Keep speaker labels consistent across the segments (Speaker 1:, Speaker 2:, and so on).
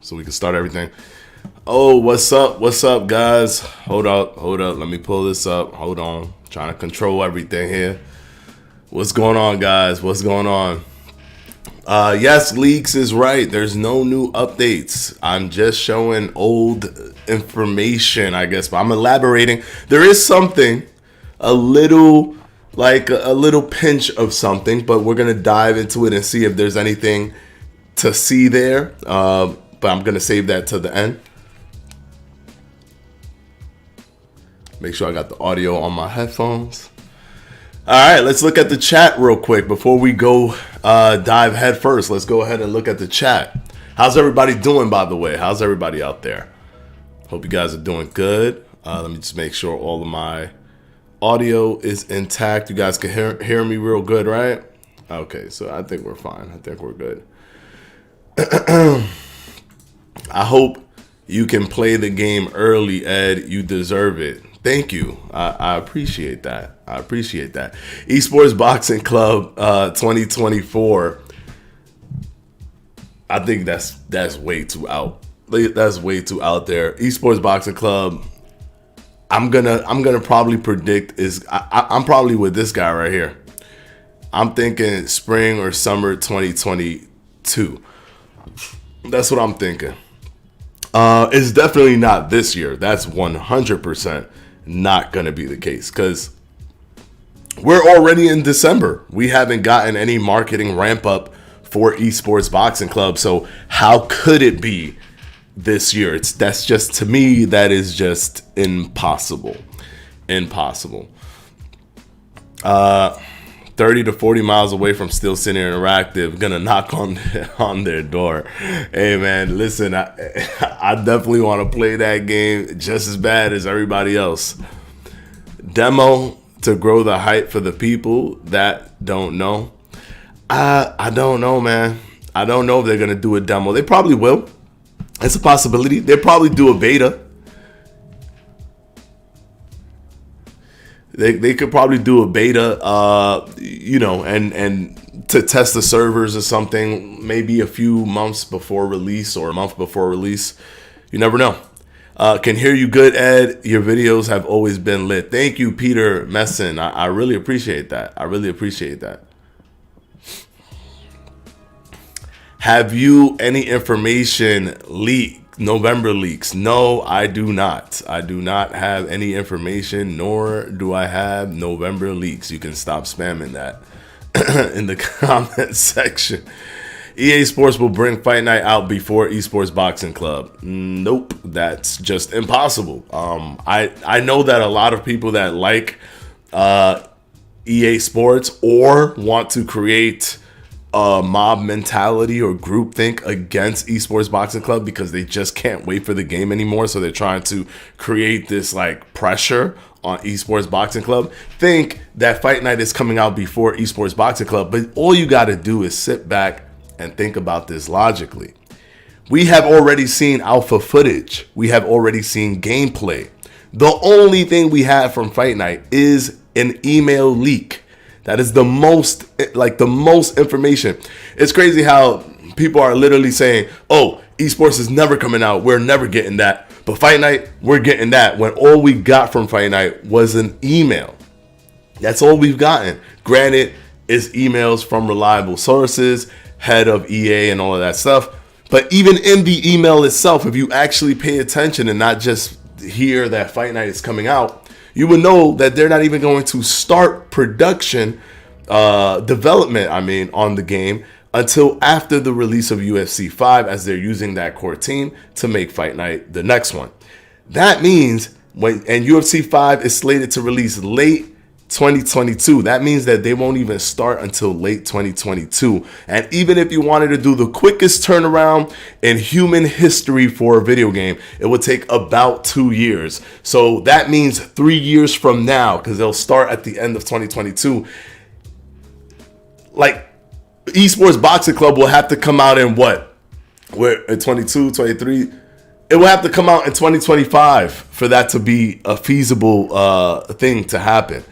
Speaker 1: so we can start everything. Oh, what's up? What's up, guys? Hold up. Let me pull this up. Hold on. Trying to control everything here. What's going on, guys? What's going on? Yes, Leaks is right. There's no new updates. I'm just showing old information, I guess, but I'm elaborating. There is something, a little pinch of something, but we're going to dive into it and see if there's anything to see there. But I'm going to save that to the end. Make sure I got the audio on my headphones. All right, let's look at the chat real quick before we go dive head first. Let's go ahead and look at the chat. How's everybody doing, by the way? How's everybody out there? Hope you guys are doing good. Let me just make sure all of my audio is intact. You guys can hear me real good, right? Okay, so I think we're fine. I think we're good. I hope you can play the game early, Ed. You deserve it. Thank you. I appreciate that. Esports Boxing Club 2024. I think that's way too out. That's way too out there. Esports Boxing Club. I'm gonna probably predict I'm probably with this guy right here. I'm thinking spring or summer 2022. That's what I'm thinking. It's definitely not this year. That's 100% not going to be the case because we're already in December. We haven't gotten any marketing ramp up for Esports Boxing Club. So how could it be this year? That's just, to me, that is just impossible. 30 to 40 miles away from Steel City Interactive, gonna knock on their door. Hey man, listen, I definitely want to play that game just as bad as everybody else. Demo to grow the hype for the people that don't know. I don't know, man. I don't know if they're gonna do a demo. They probably will. It's a possibility. They'll probably do a beta. They could probably do a beta, and to test the servers or something, maybe a few months before release or a month before release. You never know. Can hear you good, Ed. Your videos have always been lit. Thank you, Peter Messin. I really appreciate that. Have you any information leaked? November leaks. No, I do not. I do not have any information, nor do I have November leaks. You can stop spamming that in the comment section. EA Sports will bring Fight Night out before Esports Boxing Club. Nope, that's just impossible. I know that a lot of people that like EA Sports or want to create mob mentality or groupthink against Esports Boxing Club because they just can't wait for the game anymore. So they're trying to create this like pressure on Esports Boxing Club. Think that Fight Night is coming out before Esports Boxing Club, but all you got to do is sit back and think about this logically. We have already seen alpha footage. We have already seen gameplay. The only thing we have from Fight Night is an email leak. That is the most information. It's crazy how people are literally saying, oh, esports is never coming out. We're never getting that. But Fight Night, we're getting that. When all we got from Fight Night was an email. That's all we've gotten. Granted, it's emails from reliable sources, head of EA and all of that stuff. But even in the email itself, if you actually pay attention and not just hear that Fight Night is coming out, you would know that they're not even going to start production development, on the game until after the release of UFC 5, as they're using that core team to make Fight Night the next one. That means and UFC 5 is slated to release late 2022. That means that they won't even start until late 2022. And even if you wanted to do the quickest turnaround in human history for a video game, it would take about 2 years. So that means 3 years from now, because they'll start at the end of 2022. Like, Esports Boxing Club will have to come out in what? We're in 22, 23. It will have to come out in 2025 for that to be a feasible thing to happen.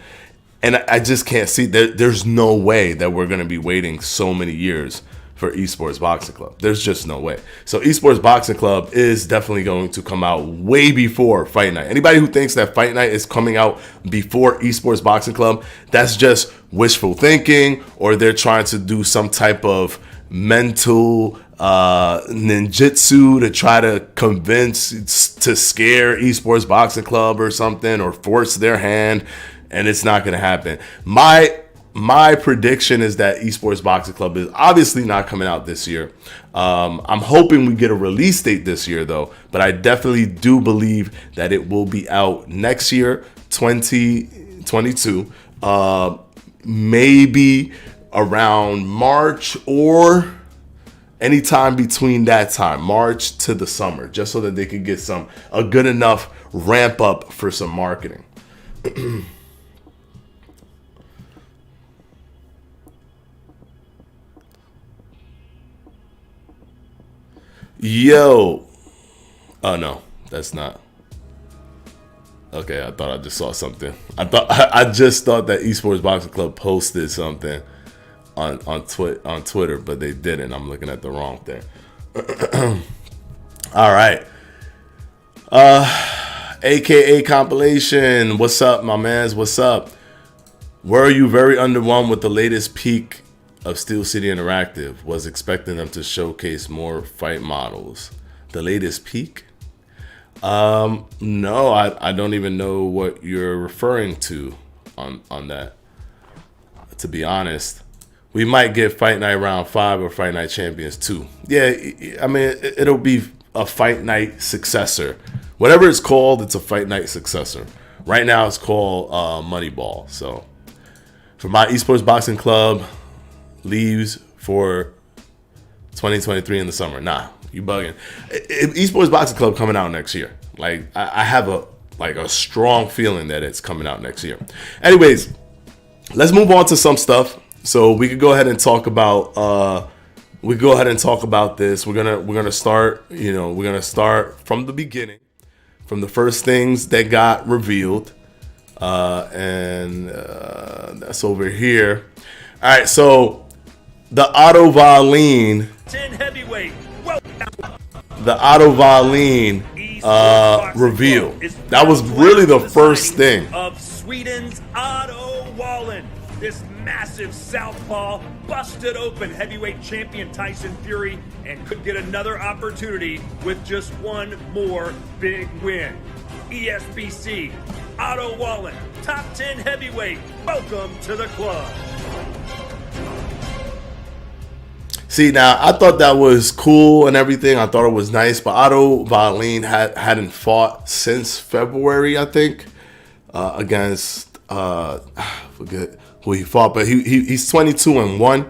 Speaker 1: And I just can't see that. There's no way that we're going to be waiting so many years for Esports Boxing Club. There's just no way. So Esports Boxing Club is definitely going to come out way before Fight Night. Anybody who thinks that Fight Night is coming out before Esports Boxing Club, that's just wishful thinking, or they're trying to do some type of mental ninjutsu to try to convince, to scare Esports Boxing Club or something, or force their hand, and it's not going to happen. My prediction is that Esports Boxing Club is obviously not coming out this year. I'm hoping we get a release date this year, though, but I definitely do believe that it will be out next year, 2022, maybe around March or anytime between that time, March to the summer, just so that they could get a good enough ramp up for some marketing. Yo. Oh, no, that's not. Okay, I thought I just saw something. I just thought that Esports Boxing Club posted something on Twitter, but they didn't. I'm looking at the wrong thing. All right. AKA compilation. What's up, my mans? What's up? Were you very underwhelmed with the latest peak of Steel City Interactive? Was expecting them to showcase more fight models. The latest peak? No, I don't even know what you're referring to on that. To be honest, we might get Fight Night Round 5 or Fight Night Champions 2. Yeah, I mean, it'll be a Fight Night successor. Whatever it's called, it's a Fight Night successor. Right now, it's called Moneyball. So, for my Esports Boxing Club leaves for 2023 in the summer. Nah, you bugging. Esports Boxing Club coming out next year. Like, I have a strong feeling that it's coming out next year. Anyways, let's move on to some stuff. So we could go ahead and talk about this. We're gonna start. We're gonna start from the beginning, from the first things that got revealed, and that's over here. All right, so the Otto Wallin, 10 heavyweight. The Otto Wallin reveal. That was really the first thing.
Speaker 2: Of Sweden's Otto Wallin. This massive southpaw busted open heavyweight champion Tyson Fury and could get another opportunity with just one more big win. ESBC, Otto Wallin, top 10 heavyweight. Welcome to the club.
Speaker 1: See, now, I thought that was cool and everything. I thought it was nice, but Otto Wallin hadn't fought since February, I think, against, I forget who he fought, but he's 22-1.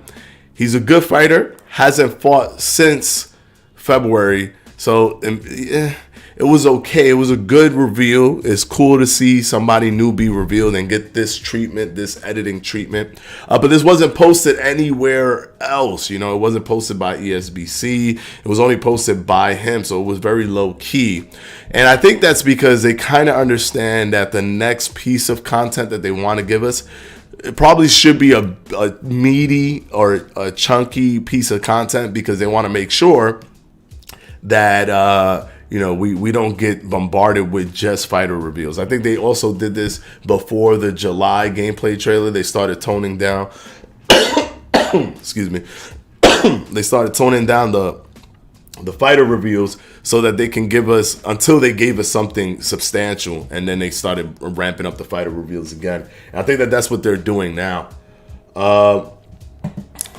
Speaker 1: He's a good fighter, hasn't fought since February, so it was okay. It was a good reveal. It's cool to see somebody new be revealed and get this treatment, this editing treatment. But this wasn't posted anywhere else. It wasn't posted by ESBC. It was only posted by him, so it was very low key. And I think that's because they kind of understand that the next piece of content that they want to give us, it probably should be a meaty or a chunky piece of content, because they want to make sure that we don't get bombarded with just fighter reveals. I think they also did this before the July gameplay trailer. They started toning down excuse me. They started toning down the fighter reveals so that they can give us, until they gave us something substantial, and then they started ramping up the fighter reveals again. And I think that's what they're doing now.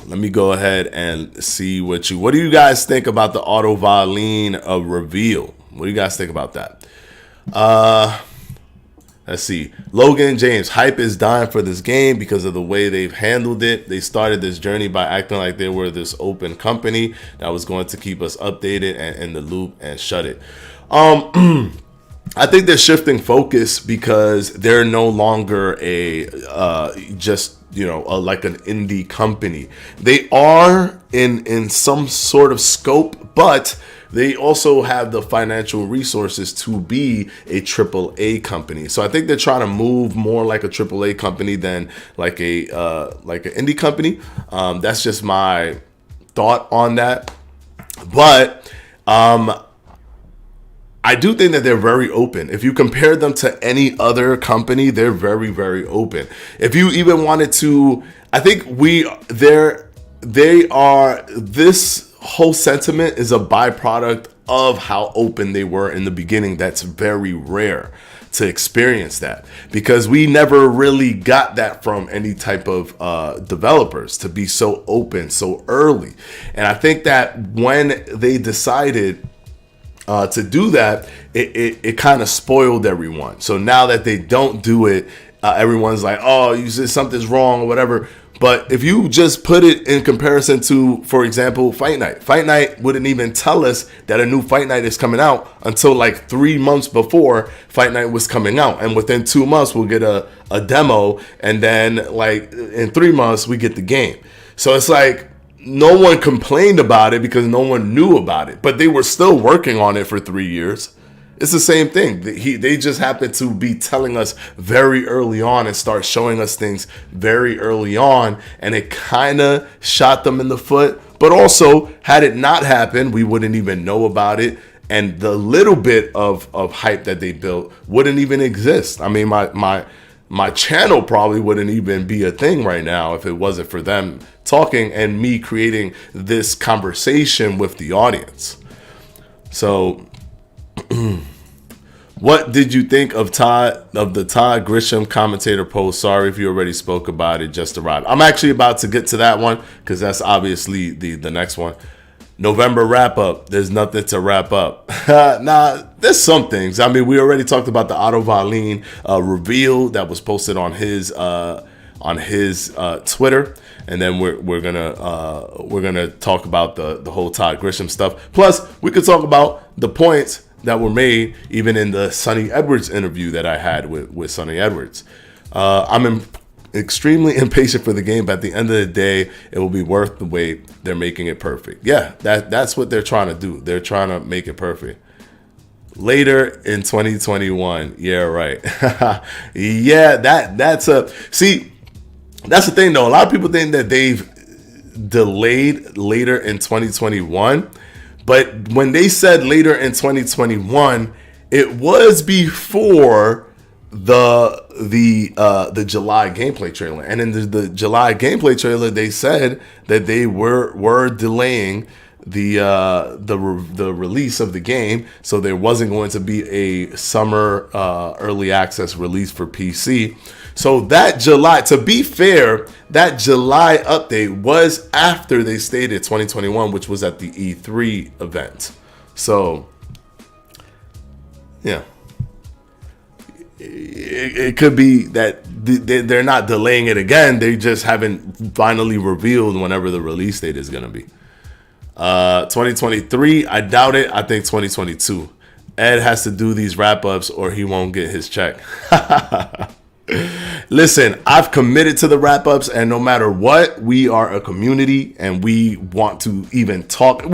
Speaker 1: Let me go ahead and see what do you guys think about the Otto Wallin reveal? What do you guys think about that? Let's see. Logan James, hype is dying for this game because of the way they've handled it. They started this journey by acting like they were this open company that was going to keep us updated and in the loop and shut it. I think they're shifting focus because they're no longer like an indie company. They are in some sort of scope, but they also have the financial resources to be a AAA company. So I think they're trying to move more like a AAA company than like an indie company. That's just my thought on that. But I do think that they're very open. If you compare them to any other company, they're very, very open. If you even wanted to, I think this whole sentiment is a byproduct of how open they were in the beginning. That's very rare to experience that, because we never really got that from any type of developers, to be so open so early. And I think that when they decided to do that, it kind of spoiled everyone. So now that they don't do it, everyone's like, oh, you said something's wrong or whatever. But if you just put it in comparison to, for example, Fight Night wouldn't even tell us that a new Fight Night is coming out until like 3 months before Fight Night was coming out. And within 2 months, we'll get a demo. And then like in 3 months, we get the game. So it's like no one complained about it because no one knew about it. But they were still working on it for 3 years. It's the same thing. They just happen to be telling us very early on and start showing us things very early on. And it kind of shot them in the foot. But also, had it not happened, we wouldn't even know about it. And the little bit of hype that they built wouldn't even exist. I mean, my channel probably wouldn't even be a thing right now if it wasn't for them talking and me creating this conversation with the audience. So what did you think of the Todd Grisham commentator post? Sorry if you already spoke about it, just arrived. I'm actually about to get to that one because that's obviously the next one. November wrap up. There's nothing to wrap up. Nah, there's some things. I mean, we already talked about the Otto Wallin reveal that was posted on his Twitter, and then we're gonna talk about the whole Todd Grisham stuff. Plus, we could talk about the points that were made even in the Sonny Edwards interview that I had with Sonny Edwards. I'm extremely impatient for the game, but at the end of the day, it will be worth the wait. They're making it perfect. Yeah, that's what they're trying to do. They're trying to make it perfect. Later in 2021. Yeah, right. Yeah, that's the thing though. A lot of people think that they've delayed later in 2021. But when they said later in 2021, it was before the July gameplay trailer. And in the July gameplay trailer, they said that they were delaying the release of the game, so there wasn't going to be a summer early access release for PC. So that July, to be fair, that July update was after they stated 2021, which was at the E3 event. So, yeah. It could be that they're not delaying it again. They just haven't finally revealed whenever the release date is going to be. 2023, I doubt it. I think 2022. Ed has to do these wrap-ups or he won't get his check. Listen, I've committed to the wrap-ups, and no matter what, we are a community and we want to even talk.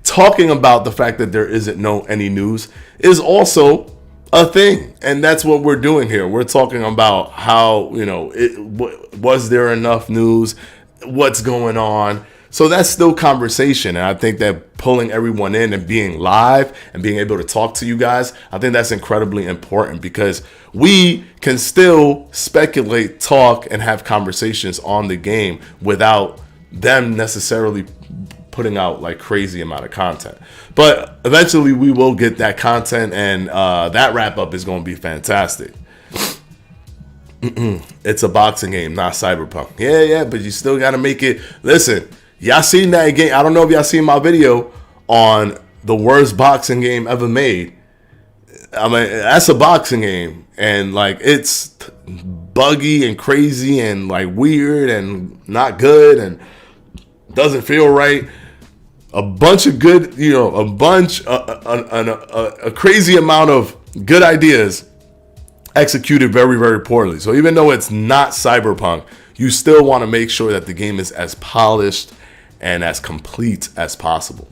Speaker 1: Talking about the fact that there isn't any news is also a thing, and that's what we're doing here. We're talking about how, was there enough news, what's going on. So that's still conversation, and I think that pulling everyone in and being live and being able to talk to you guys, I think that's incredibly important, because we can still speculate, talk, and have conversations on the game without them necessarily putting out like crazy amount of content. But eventually we will get that content, and that wrap up is going to be fantastic. It's a boxing game, not Cyberpunk. Yeah, but you still got to make it. Listen, y'all seen that game? I don't know if y'all seen my video on the worst boxing game ever made. I mean, that's a boxing game, and like it's buggy and crazy and like weird and not good and doesn't feel right. A bunch of good, a crazy amount of good ideas executed very, very poorly. So even though it's not Cyberpunk, you still want to make sure that the game is as polished and as complete as possible.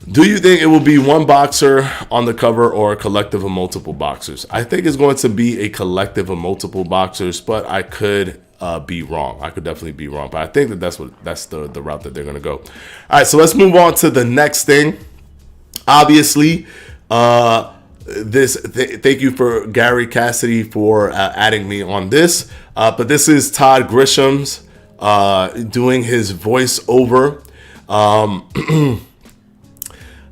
Speaker 1: Do you think it will be one boxer on the cover or a collective of multiple boxers? I think it's going to be a collective of multiple boxers, but I could be wrong. I could definitely be wrong, but I think that's the route that they're gonna go. All right, so let's move on to the next thing. Obviously, thank you for Gary Cassidy for adding me on this. But this is Todd Grisham's doing his voiceover.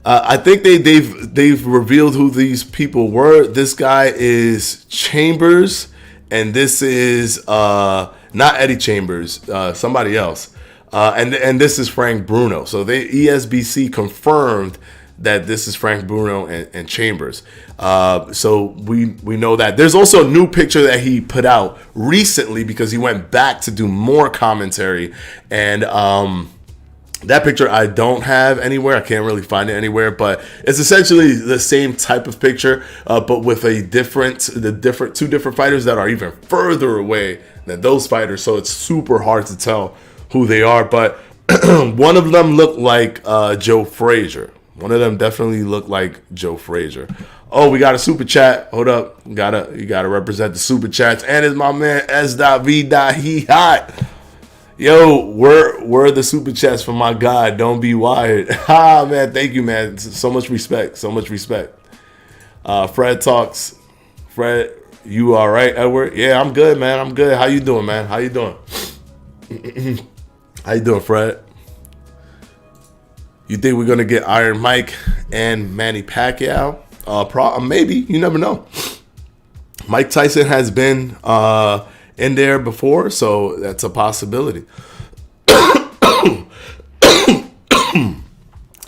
Speaker 1: I think they've revealed who these people were. This guy is Chambers, and this is not Eddie Chambers, somebody else. And this is Frank Bruno. So ESBC confirmed that this is Frank Bruno and Chambers. So we know that. There's also a new picture that he put out recently because he went back to do more commentary. And that picture I don't have anywhere. I can't really find it anywhere. But it's essentially the same type of picture, but with two different fighters that are even further away than those fighters. So it's super hard to tell who they are. But one of them looked like Joe Frazier. One of them definitely looked like Joe Frazier. Oh, we got a super chat. Hold up. You gotta represent the super chats. And it's my man S.V. He hot. Yo, where the super chats from my guy? Don't be wired. Ha, man. Thank you, man. So much respect. So much respect. Fred talks. Fred, you all right, Edward? Yeah, I'm good, man. I'm good. How you doing, man? How you doing? How you doing, Fred? You think we're gonna get Iron Mike and Manny Pacquiao? Maybe. You never know. Mike Tyson has been in there before, so that's a possibility.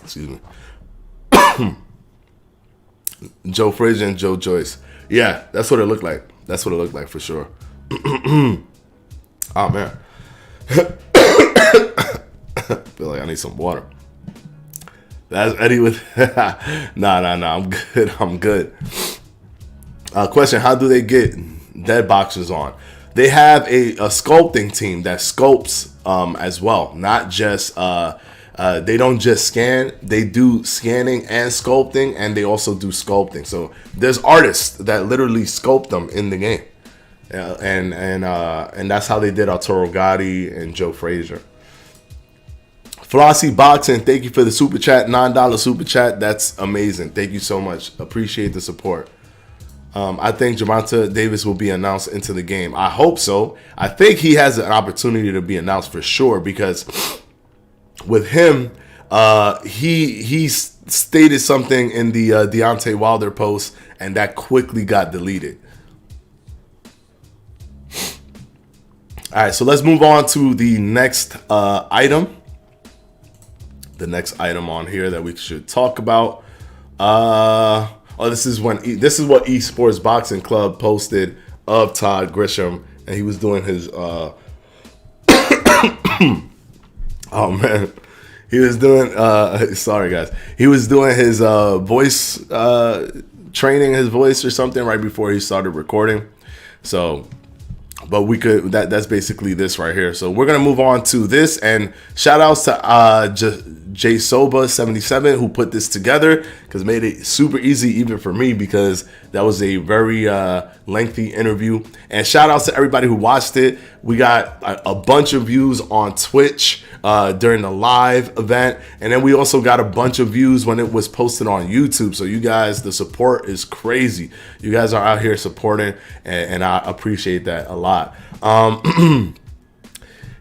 Speaker 1: Excuse me. Joe Frazier and Joe Joyce. Yeah, that's what it looked like. That's what it looked like for sure. Oh man. Feel like I need some water. That's Eddie with nah, I'm good. Question, how do they get dead boxers on? They have a sculpting team that sculpts as well. Not just they don't just scan, they do scanning and sculpting, and they also do sculpting. So there's artists that literally sculpt them in the game. And that's how they did Arturo Gotti and Joe Frazier. Flossie Boxing, thank you for the super chat, $9 super chat. That's amazing. Thank you so much. Appreciate the support. I think Gervonta Davis will be announced into the game. I hope so. I think he has an opportunity to be announced for sure because with him, he stated something in the Deontay Wilder post, and that quickly got deleted. All right, so let's move on to the next item. The next item on here that we should talk about. This is what Esports Boxing Club posted of Todd Grisham, and he was doing his oh man, he was doing sorry guys, he was doing his voice training his voice or something right before he started recording. So but we could that's basically this right here. So we're gonna move on to this, and shout outs to Jay Soba 77 who put this together, because made it super easy even for me, because that was a very lengthy interview. And shout outs to everybody who watched it. We got a bunch of views on Twitch during the live event, and then we also got a bunch of views when it was posted on YouTube. So you guys, the support is crazy. You guys are out here supporting, and I appreciate that a lot.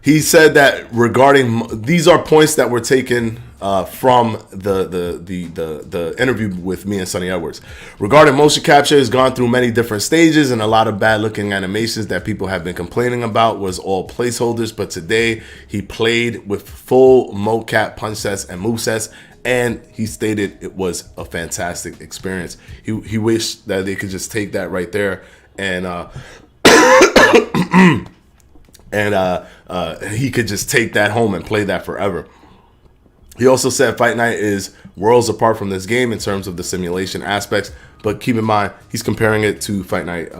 Speaker 1: He said that regarding, these are points that were taken from the interview with me and Sonny Edwards. Regarding motion capture, has gone through many different stages, and a lot of bad looking animations that people have been complaining about was all placeholders. But today he played with full mocap punch sets and move sets, and he stated it was a fantastic experience. He wished that they could just take that right there and he could just take that home and play that forever. He also said Fight Night is worlds apart from this game in terms of the simulation aspects, but keep in mind he's comparing it to Fight Night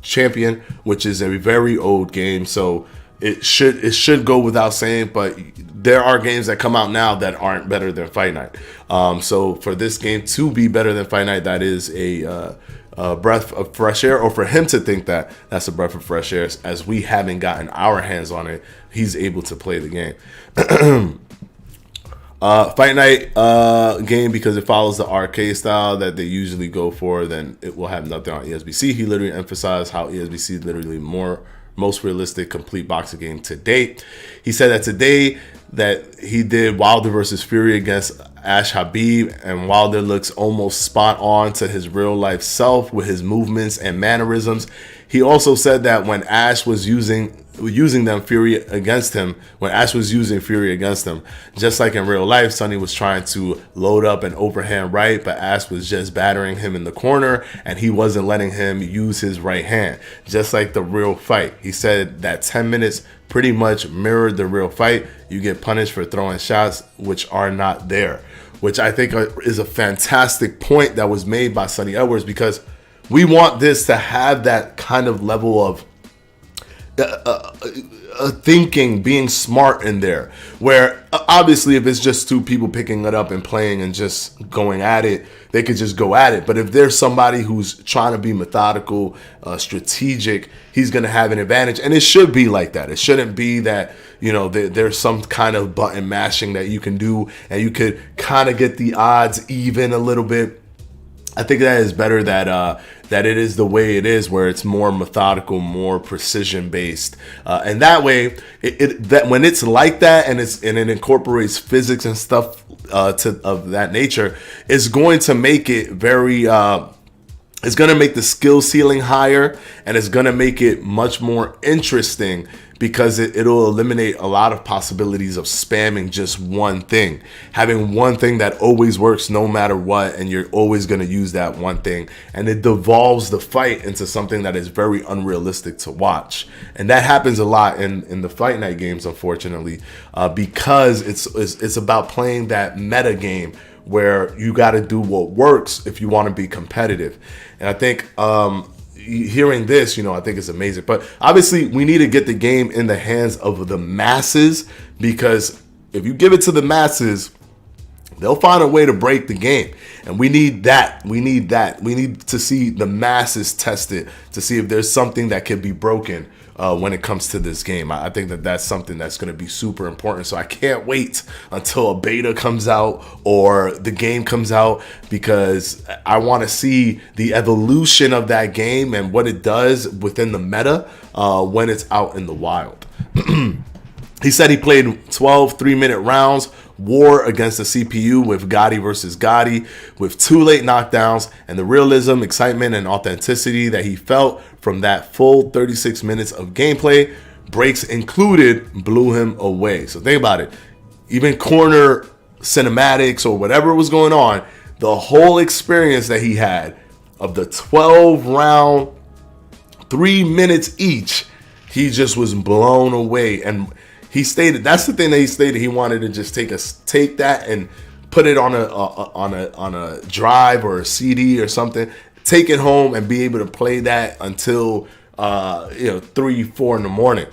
Speaker 1: Champion, which is a very old game, so it should go without saying, but there are games that come out now that aren't better than Fight Night. So for this game to be better than Fight Night, that is a breath of fresh air, or for him to think that that's a breath of fresh air, as we haven't gotten our hands on it. He's able to play the game. Fight night game, because it follows the arcade style that they usually go for, then it will have nothing on ESBC. He literally emphasized how ESBC is literally most realistic complete boxing game to date. He said that today that he did Wilder versus Fury against Ash Habib, and Wilder looks almost spot on to his real life self with his movements and mannerisms. He also said that when Ash was using Fury against him, just like in real life, Sonny was trying to load up an overhand right, but Ash was just battering him in the corner, and he wasn't letting him use his right hand, just like the real fight. He said that 10 minutes pretty much mirrored the real fight. You get punished for throwing shots which are not there, which I think is a fantastic point that was made by Sonny Edwards, because we want this to have that kind of level of thinking, being smart in there, where obviously if it's just two people picking it up and playing and just going at it, they could just go at it. But if there's somebody who's trying to be methodical, strategic, he's going to have an advantage. And it should be like that. It shouldn't be that, you know, there's some kind of button mashing that you can do and you could kind of get the odds even a little bit. I think that is better that it is the way it is, where it's more methodical, more precision based, and that way, that when it's like that and it incorporates physics and stuff of that nature, it's going to make it very. It's going to make the skill ceiling higher, and it's going to make it much more interesting, because it'll eliminate a lot of possibilities of spamming just one thing. Having one thing that always works no matter what, and you're always going to use that one thing. And it devolves the fight into something that is very unrealistic to watch. And that happens a lot in the fight night games, unfortunately, because it's about playing that meta game where you got to do what works if you want to be competitive. And I think hearing this, I think it's amazing. But obviously, we need to get the game in the hands of the masses, because if you give it to the masses, they'll find a way to break the game. And we need that. We need to see the masses test it, to see if there's something that can be broken when it comes to this game. I think that's something that's going to be super important. So I can't wait until a beta comes out or the game comes out, because I want to see the evolution of that game and what it does within the meta when it's out in the wild. He said he played 12 3-minute rounds, war against the CPU with Gotti versus Gotti, with 2 late knockdowns, and the realism, excitement, and authenticity that he felt from that full 36 minutes of gameplay, breaks included, blew him away. So think about it. Even corner cinematics or whatever was going on, the whole experience that he had of the 12 round, 3 minutes each, he just was blown away. And he stated, that's the thing that he stated, he wanted to just take that and put it on a drive or a CD or something, take it home and be able to play that until 3-4 in the morning.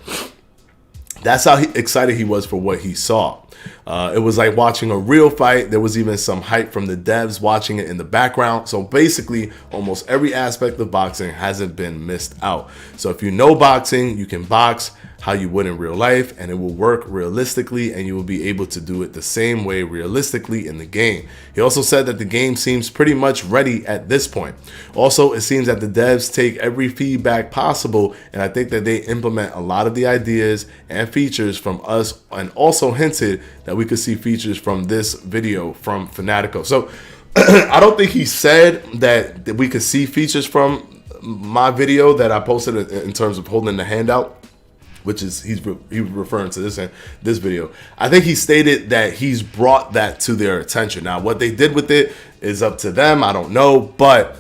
Speaker 1: That's how excited he was for what he saw. It was like watching a real fight. There was even some hype from the devs watching it in the background. So basically, almost every aspect of boxing hasn't been missed out. So if you know boxing, you can box how you would in real life, and it will work realistically, and you will be able to do it the same way realistically in the game. He also said that the game seems pretty much ready at this point. Also, it seems that the devs take every feedback possible, and I think that they implement a lot of the ideas and features from us, and also hinted that we could see features from this video from Fanatico. So I don't think he said that we could see features from my video that I posted in terms of holding the handout, which is he was referring to this video. I think he stated that he's brought that to their attention. Now, what they did with it is up to them. I don't know, but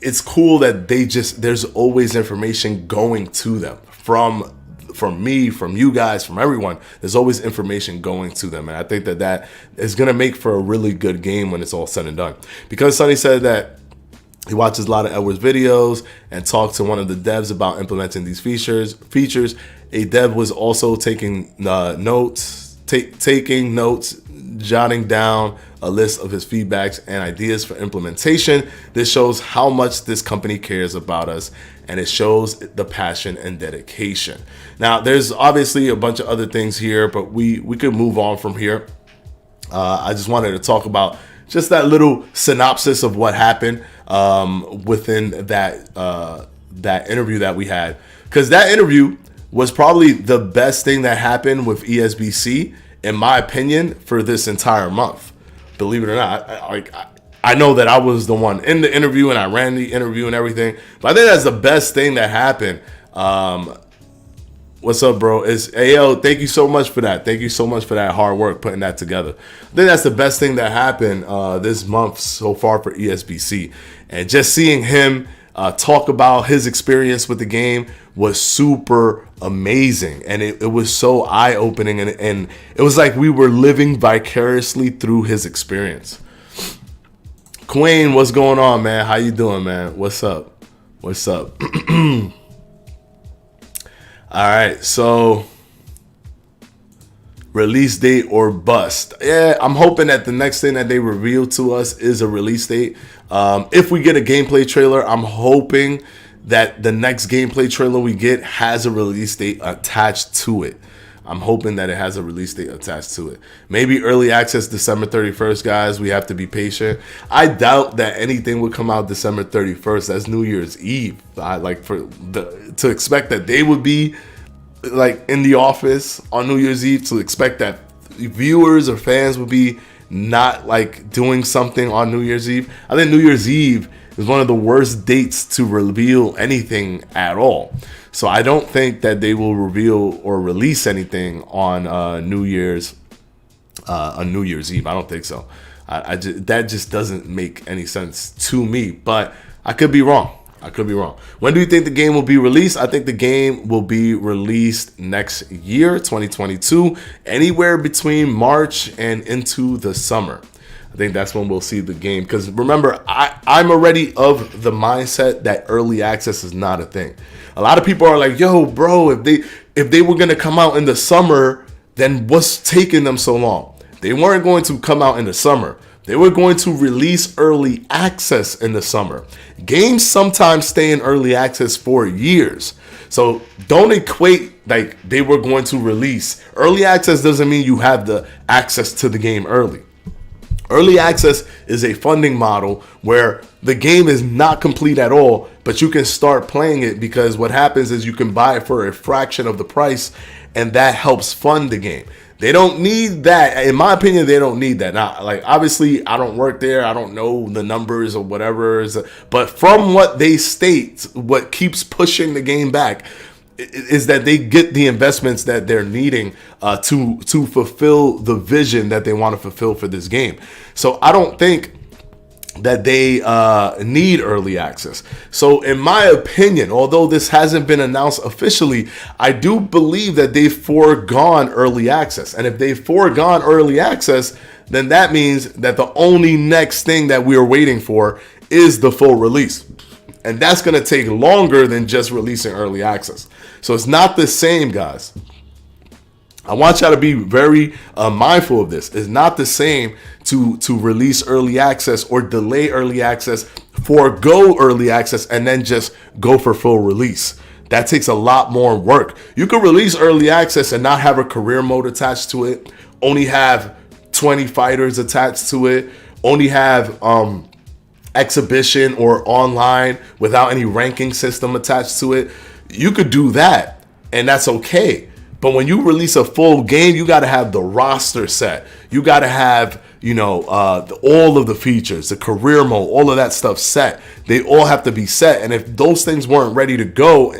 Speaker 1: it's cool that there's always information going to them from me, from you guys, from everyone. There's always information going to them, and I think that is going to make for a really good game when it's all said and done. Because Sonny said that he watches a lot of Edwards videos and talked to one of the devs about implementing these features. A dev was also taking notes, jotting down a list of his feedbacks and ideas for implementation. This shows how much this company cares about us, and it shows the passion and dedication. Now, there's obviously a bunch of other things here, but we could move on from here. I just wanted to talk about just that little synopsis of what happened within that interview that we had, because that interview was probably the best thing that happened with ESBC, in my opinion, for this entire month. Believe it or not, I know that I was the one in the interview and I ran the interview and everything, but I think that's the best thing that happened. What's up, bro? Thank you so much for that. Thank you so much for that hard work putting that together. I think that's the best thing that happened this month so far for ESBC. And just seeing him talk about his experience with the game was super amazing. And it was so eye-opening. And it was like we were living vicariously through his experience. Queen, what's going on, man? How you doing, man? What's up? What's up? All right, so release date or bust. Yeah, I'm hoping that the next thing that they reveal to us is a release date. If we get a gameplay trailer, I'm hoping that the next gameplay trailer we get has a release date attached to it. I'm hoping that it has a release date attached to it. Maybe early access December 31st, guys. We have to be patient. I doubt that anything would come out December 31st. That's New Year's Eve. To expect that they would be like in the office on New Year's Eve, to expect that viewers or fans would be not like doing something on New Year's Eve. I think New Year's Eve is one of the worst dates to reveal anything at all. So I don't think that they will reveal or release anything on New Year's Eve. I don't think so. That just doesn't make any sense to me. But I could be wrong. When do you think the game will be released? I think the game will be released next year, 2022, anywhere between March and into the summer. I think that's when we'll see the game. Because remember, I'm already of the mindset that early access is not a thing. A lot of people are like, yo, bro, if they were going to come out in the summer, then what's taking them so long? They weren't going to come out in the summer. They were going to release early access in the summer. Games sometimes stay in early access for years. So don't equate like they were going to release. Early access doesn't mean you have the access to the game early. Early access is a funding model where the game is not complete at all, but you can start playing it because what happens is you can buy it for a fraction of the price, and that helps fund the game. They don't need that. In my opinion, they don't need that. Now, like, obviously, I don't work there. I don't know the numbers or whatever. But from what they state, what keeps pushing the game back is that they get the investments that they're needing to fulfill the vision that they want to fulfill for this game. So I don't think that they need early access. So in my opinion, although this hasn't been announced officially, I do believe that they've foregone early access. And if they've foregone early access, then that means that the only next thing that we are waiting for is the full release. And that's going to take longer than just releasing early access. So it's not the same, guys. I want y'all to be very mindful of this. It's not the same to release early access or delay early access, forego early access, and then just go for full release. That takes a lot more work. You could release early access and not have a career mode attached to it, only have 20 fighters attached to it, only have exhibition or online without any ranking system attached to it. You could do that, and that's okay. But when you release a full game, you got to have the roster set. You got to have, all of the features, the career mode, all of that stuff set. They all have to be set. And if those things weren't ready to go,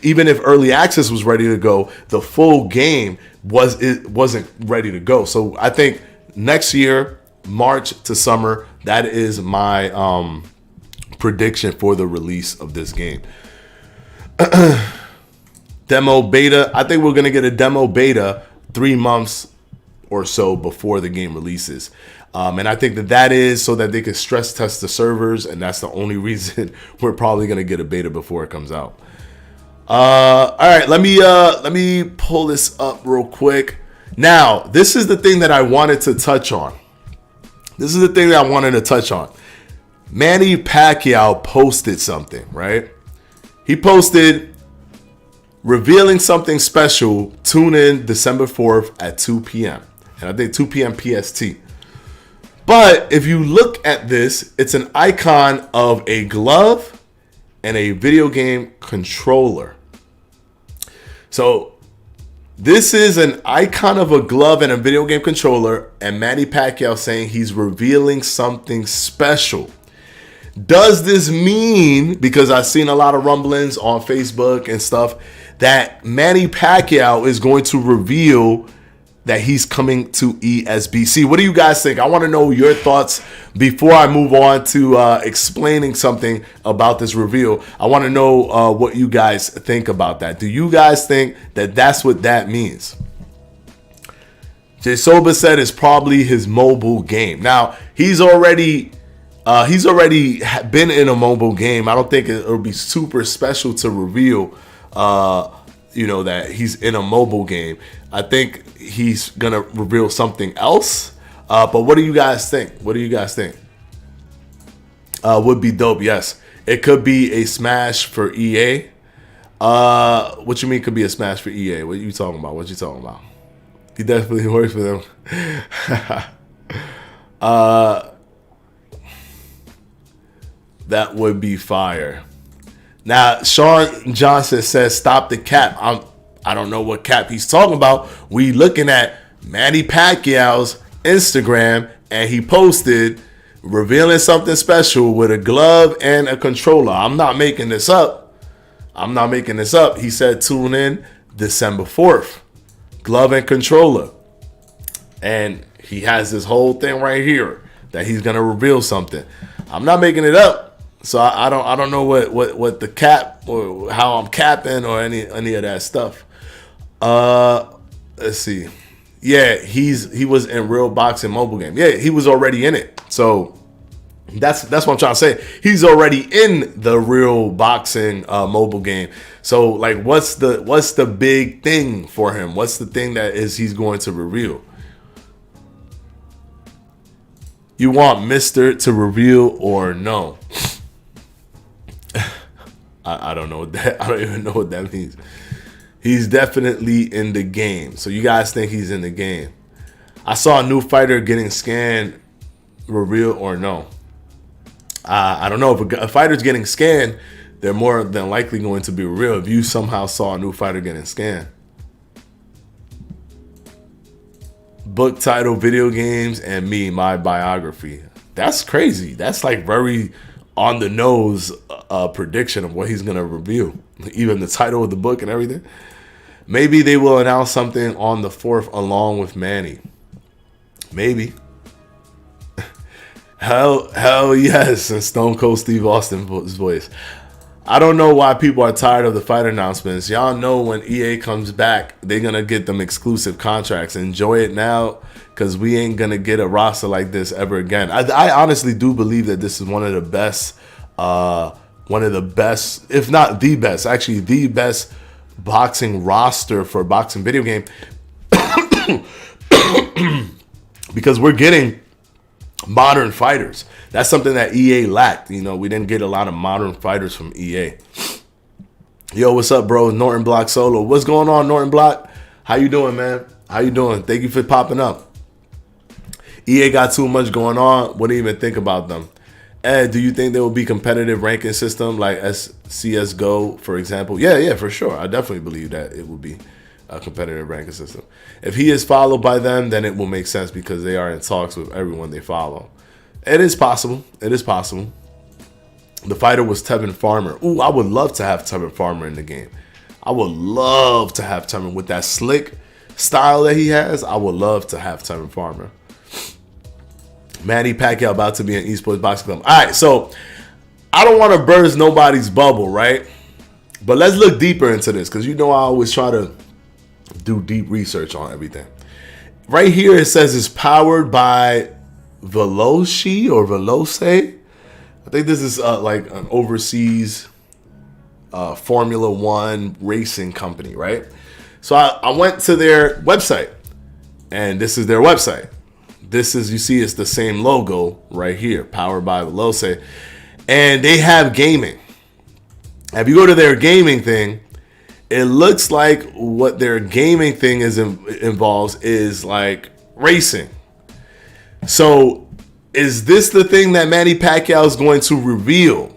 Speaker 1: even if early access was ready to go, the full game wasn't ready to go. So I think next year, March to summer, that is my prediction for the release of this game. Demo beta. I think we're going to get a demo beta 3 months or so before the game releases. And I think that is so that they can stress test the servers. And that's the only reason we're probably going to get a beta before it comes out. All right, let me pull this up real quick. Now, this is the thing that I wanted to touch on. Manny Pacquiao posted something, right? He posted revealing something special. Tune in December 4th at 2 p.m. And I think 2 p.m. PST. But if you look at this, it's an icon of a glove and a video game controller. So this is an icon of a glove and a video game controller, and Manny Pacquiao saying he's revealing something special. Does this mean, because I've seen a lot of rumblings on Facebook and stuff, that Manny Pacquiao is going to reveal that he's coming to ESBC? What do you guys think? I want to know your thoughts before I move on to explaining something about this reveal. I want to know what you guys think about that. Do you guys think that that's what that means? Jay Soba said it's probably his mobile game. Now, he's already been in a mobile game. I don't think it'll be super special to reveal that he's in a mobile game. I think he's gonna reveal something else. But what do you guys think? Would be dope. Yes, it could be a smash for EA. What you mean could be a smash for EA? What you talking about? He definitely works for them. That would be fire. Now, Sean Johnson says, stop the cap. I don't know what cap he's talking about. We looking at Manny Pacquiao's Instagram, and he posted revealing something special with a glove and a controller. I'm not making this up. He said, tune in December 4th. Glove and controller. And he has this whole thing right here that he's going to reveal something. I'm not making it up. So I don't know what the cap or how I'm capping or any of that stuff. Let's see. Yeah, he was in real boxing mobile game. Yeah, he was already in it. So that's what I'm trying to say. He's already in the real boxing mobile game. So like, what's the big thing for him? What's the thing that he's going to reveal? You want Mr. to reveal or no? I don't know what that. I don't even know what that means. He's definitely in the game. So you guys think he's in the game? I saw a new fighter getting scanned. Reveal or no? I don't know. If a fighter's getting scanned, they're more than likely going to be real. If you somehow saw a new fighter getting scanned. Book title, video games, and me, my biography. That's crazy. That's like very on the nose prediction of what he's going to reveal. Even the title of the book and everything. Maybe they will announce something on the 4th along with Manny. Maybe. Hell yes, in Stone Cold Steve Austin's voice. I don't know why people are tired of the fight announcements. Y'all know when EA comes back, they're going to get them exclusive contracts. Enjoy it now, because we ain't going to get a roster like this ever again. I honestly do believe that this is one of the best, if not the best, actually the best boxing roster for boxing video game. Because we're getting modern fighters. That's something that EA lacked. We didn't get a lot of modern fighters from EA. Yo, what's up, bro? Norton Block Solo. What's going on, Norton Block? How you doing, man? How you doing? Thank you for popping up. EA got too much going on. What do you even think about them? Ed, do you think there will be competitive ranking system like CSGO, for example? Yeah, for sure. I definitely believe that it will be a competitive ranking system. If he is followed by them, then it will make sense because they are in talks with everyone they follow. It is possible. The fighter was Tevin Farmer. Ooh, I would love to have Tevin Farmer in the game. I would love to have Tevin with that slick style that he has. I would love to have Tevin Farmer. Manny Pacquiao about to be in Esports Boxing Club. All right, so I don't want to burst nobody's bubble, right? But let's look deeper into this because I always try to do deep research on everything. Right here it says it's powered by Veloce or Veloce. I think this is like an overseas Formula One racing company, right? So I went to their website And this is their website. This is, you see, it's the same logo right here, powered by Veloce. And they have gaming. If you go to their gaming thing, it looks like what their gaming thing involves is like racing. So is this the thing that Manny Pacquiao is going to reveal?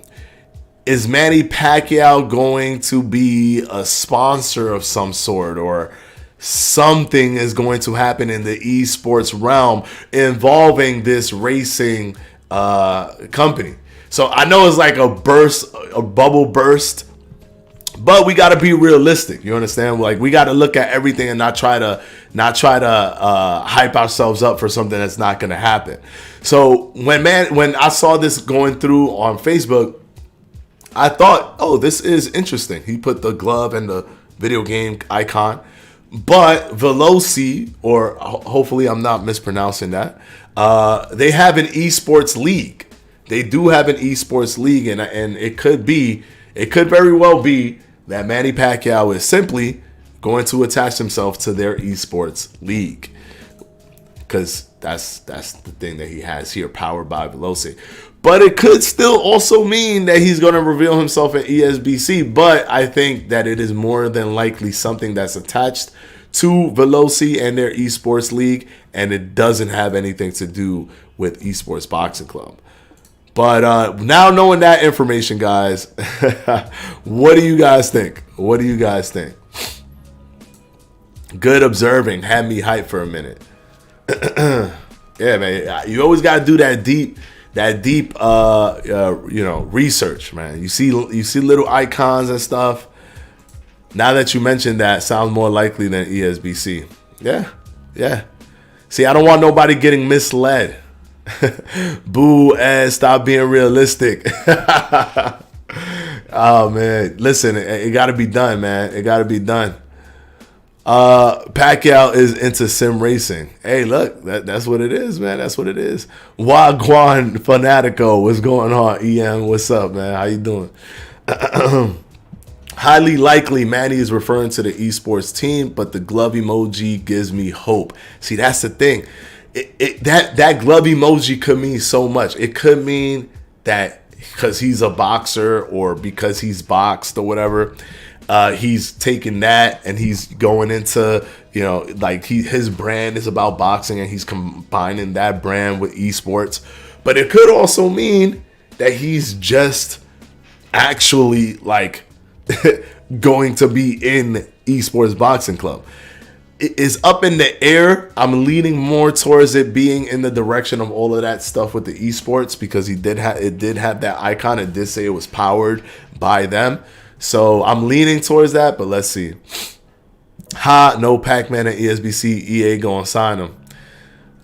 Speaker 1: Is Manny Pacquiao going to be a sponsor of some sort, or something is going to happen in the esports realm involving this racing company? So I know it's like a bubble burst, but we got to be realistic. You understand? Like, we got to look at everything and not try to hype ourselves up for something that's not going to happen. So when I saw this going through on Facebook, I thought, oh, this is interesting. He put the glove and the video game icon, but Veloci, or hopefully I'm not mispronouncing that, they have an esports league. They do have an esports league, and it could very well be that Manny Pacquiao is simply going to attach himself to their esports league, because that's the thing that he has here, powered by Veloci. But it could still also mean that he's going to reveal himself at ESBC. But I think that it is more than likely something that's attached to Veloci and their esports league, and it doesn't have anything to do with Esports Boxing Club. But now knowing that information, guys, what do you guys think? What do you guys think? Good observing. Had me hyped for a minute. Yeah, man. You always got to do that deep research, man. You see little icons and stuff. Now that you mentioned that, sounds more likely than ESBC. Yeah. See, I don't want nobody getting misled. Boo, and stop being realistic. Oh, man. Listen, it got to be done, man. It got to be done. Pacquiao is into sim racing. Hey, look, that's what it is, man. That's what it is. Wagwan Fanatico, what's going on? EM, what's up, man? How you doing? Highly likely Manny is referring to the esports team, but the glove emoji gives me hope. See, that's the thing. That glove emoji could mean so much. It could mean that because he's a boxer, or because he's boxed or whatever, he's taking that and he's going into, like his brand is about boxing, and he's combining that brand with esports. But it could also mean that he's just actually like going to be in Esports Boxing Club. It is up in the air. I'm leaning more towards it being in the direction of all of that stuff with the esports, because it did have that icon. It did say it was powered by them. So I'm leaning towards that, but let's see. No Pac-Man at ESBC. EA gonna sign him.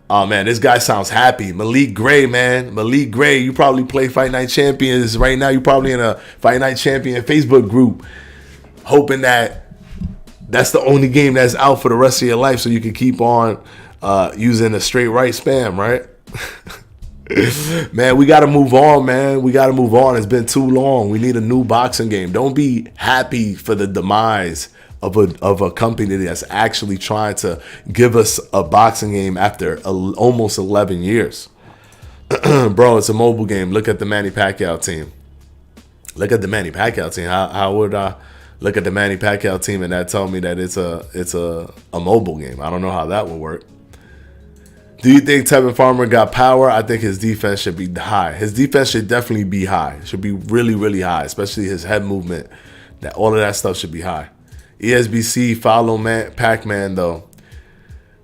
Speaker 1: Oh, man, this guy sounds happy. Malik Gray, man. Malik Gray, you probably play Fight Night Champions right now. You're probably in a Fight Night Champion Facebook group, hoping that that's the only game that's out for the rest of your life, so you can keep on using a straight right spam, right? Man, we got to move on, man. We got to move on. It's been too long. We need a new boxing game. Don't be happy for the demise of a company that's actually trying to give us a boxing game after almost 11 years. Bro, it's a mobile game. Look at the Manny Pacquiao team. Look at the Manny Pacquiao team. How would I look at the Manny Pacquiao team and that tell me that it's a mobile game? I don't know how that would work. Do you think Tevin Farmer got power? I think his defense should be high. His defense should definitely be high. It should be really, really high, especially his head movement. All of that stuff should be high. ESBC follow Pac-Man, though.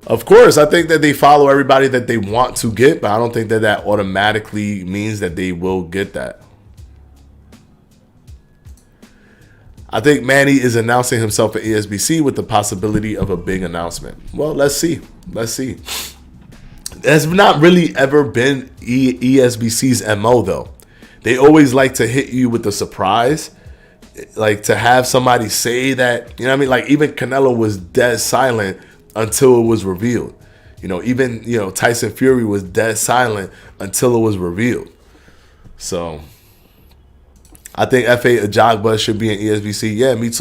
Speaker 1: Of course, I think that they follow everybody that they want to get, but I don't think that automatically means that they will get that. I think Manny is announcing himself at ESBC with the possibility of a big announcement. Well, let's see. Let's see. That's not really ever been ESBC's MO, though. They always like to hit you with a surprise. Like, to have somebody say that, you know what I mean? Like, even Canelo was dead silent until it was revealed. Even Tyson Fury was dead silent until it was revealed. So I think F.A. Ajagba should be in ESBC. Yeah, me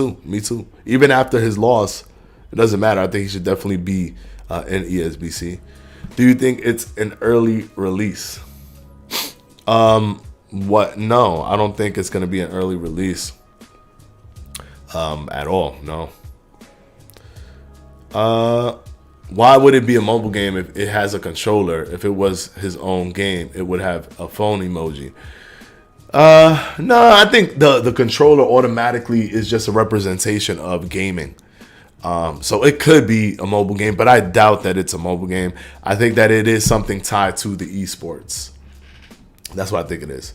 Speaker 1: too. Even after his loss, it doesn't matter. I think he should definitely be in ESBC. Do you think it's an early release? No, I don't think it's going to be an early release at all. No. Why would it be a mobile game if it has a controller? If it was his own game, it would have a phone emoji. No, I think the controller automatically is just a representation of gaming. So it could be a mobile game, but I doubt that it's a mobile game. I think that it is something tied to the esports. That's what I think it is.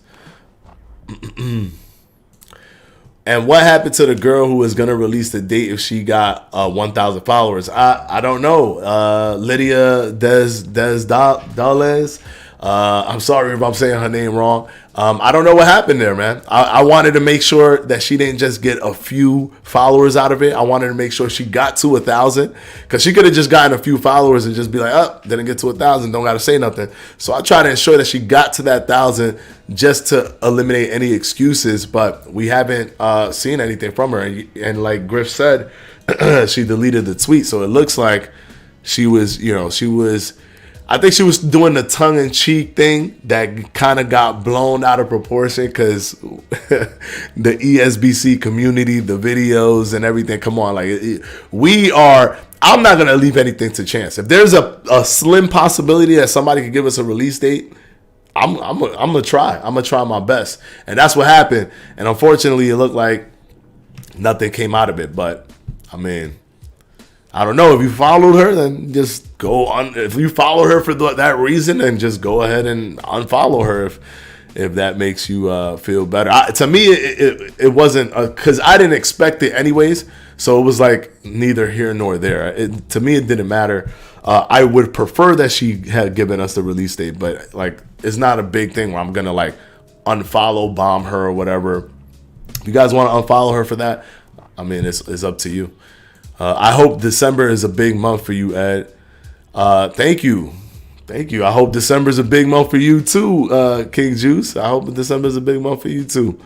Speaker 1: And what happened to the girl who was gonna release the date if she got 1,000 followers? I don't know. Lydia Dales. I'm sorry if I'm saying her name wrong. I don't know what happened there, man. I wanted to make sure that she didn't just get a few followers out of it. I wanted to make sure she got to 1,000, because she could have just gotten a few followers and just be like, oh, didn't get to 1,000, don't got to say nothing. So I try to ensure that she got to that 1,000 just to eliminate any excuses, but we haven't seen anything from her. And like Griff said, she deleted the tweet. So it looks like she was, I think she was doing the tongue-in-cheek thing that kind of got blown out of proportion, because the ESBC community, the videos and everything, come on, I'm not going to leave anything to chance. If there's a slim possibility that somebody could give us a release date, I'm going to try. I'm going to try my best. And that's what happened. And unfortunately, it looked like nothing came out of it. But, I mean, I don't know. If you followed her, then just go on. If you follow her for that reason, then just go ahead and unfollow her if that makes you feel better. To me, it wasn't, because I didn't expect it anyways. So it was like neither here nor there. To me, it didn't matter. I would prefer that she had given us the release date, but it's not a big thing where I'm gonna unfollow, bomb her or whatever. If you guys want to unfollow her for that, I mean, it's up to you. I hope December is a big month for you, Ed. Thank you. I hope December is a big month for you too, King Juice. I hope December is a big month for you too.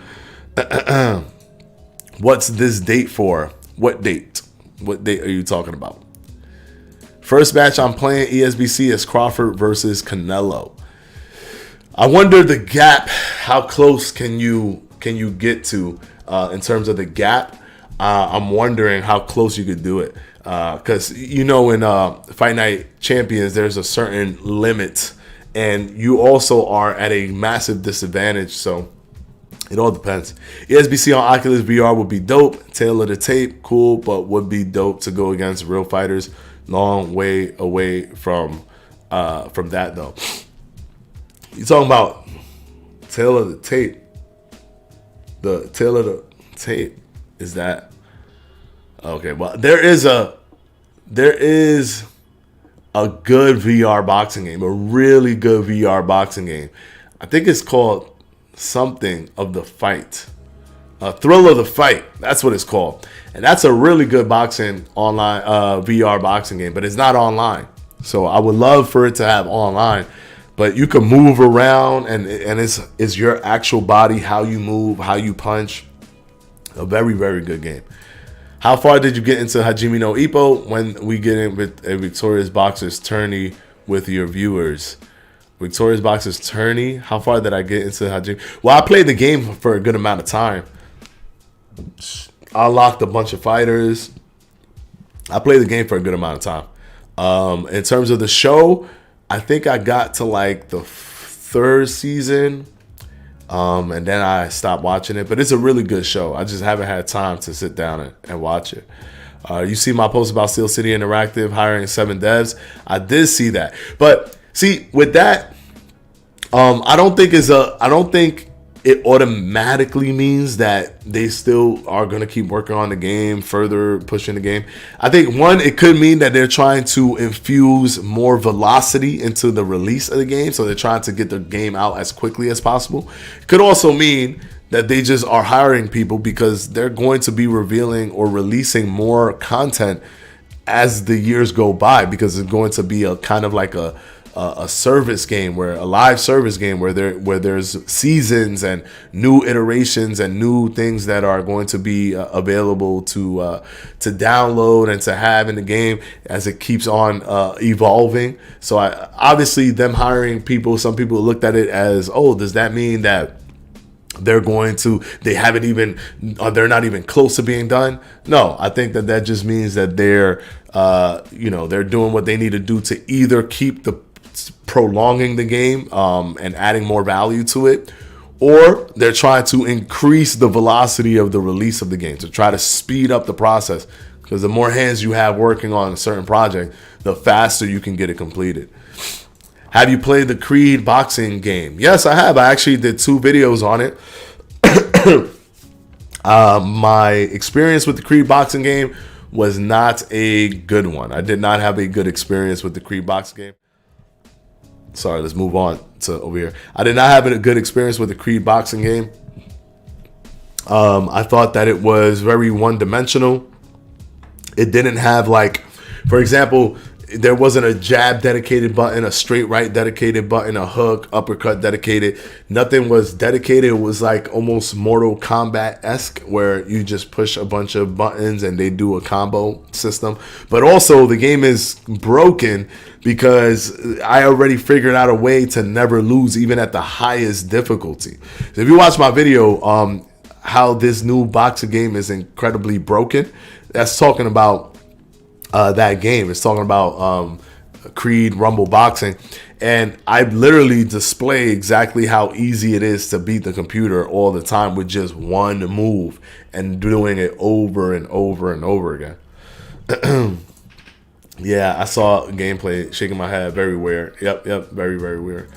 Speaker 1: What's this date for? What date? What date are you talking about? First match I'm playing ESBC is Crawford versus Canelo. I wonder the gap. How close can you get to in terms of the gap? I'm wondering how close you could do it, because in Fight Night Champions there's a certain limit, and you also are at a massive disadvantage. So it all depends. ESBC on Oculus VR would be dope. Tail of the tape, cool, but would be dope to go against real fighters. Long way away from that though. You talking about tail of the tape? The tail of the tape is that okay? Well, there is a good VR boxing game, a really good VR boxing game. I think it's called something of the fight. Thrill of the Fight. That's what it's called. And that's a really good boxing online VR boxing game, but it's not online. So I would love for it to have online, but you can move around and it's your actual body, how you move, how you punch. A very, very good game. How far did you get into Hajime no Ippo? When we get in with a Victorious Boxer's tourney with your viewers. Victorious Boxer's tourney? How far did I get into Hajime? Well, I played the game for a good amount of time. I unlocked a bunch of fighters. I played the game for a good amount of time. In terms of the show, I think I got to the third season. And then I stopped watching it. But it's a really good show. I just haven't had time to sit down and watch it. You see my post about Steel City Interactive hiring 7 devs. I did see that. But see, with that, I don't think it automatically means that they still are going to keep working on the game, further pushing the game. I think, one, it could mean that they're trying to infuse more velocity into the release of the game, so they're trying to get the game out as quickly as possible. It could also mean that they just are hiring people because they're going to be revealing or releasing more content as the years go by, because it's going to be a kind of like a a service game, where a live service game where there's seasons and new iterations and new things that are going to be available to download and to have in the game as it keeps on evolving. So obviously them hiring people, some people looked at it as, oh, does that mean that they're not even close to being done? No, I think that just means that they're doing what they need to do to either keep prolonging the game and adding more value to it, or they're trying to increase the velocity of the release of the game, to try to speed up the process, because the more hands you have working on a certain project, the faster you can get it completed. Have you played the Creed boxing game? Yes, I have. I actually did 2 videos on it. My experience with the Creed boxing game was not a good one. I did not have a good experience with the Creed boxing game. Sorry, let's move on to over here. I did not have a good experience with the Creed boxing game. I thought that it was very one-dimensional. It didn't have, like, for example, there wasn't a jab dedicated button, a straight right dedicated button, a hook, uppercut dedicated. Nothing was dedicated. It was like almost Mortal Kombat-esque, where you just push a bunch of buttons and they do a combo system. But also the game is broken because I already figured out a way to never lose, even at the highest difficulty. So if you watch my video, how this new boxing game is incredibly broken, that's talking about that game. It's talking about Creed Rumble Boxing, and I literally display exactly how easy it is to beat the computer all the time with just one move and doing it over and over and over again. Yeah, I saw gameplay, shaking my head, very weird. Yep, very, very weird.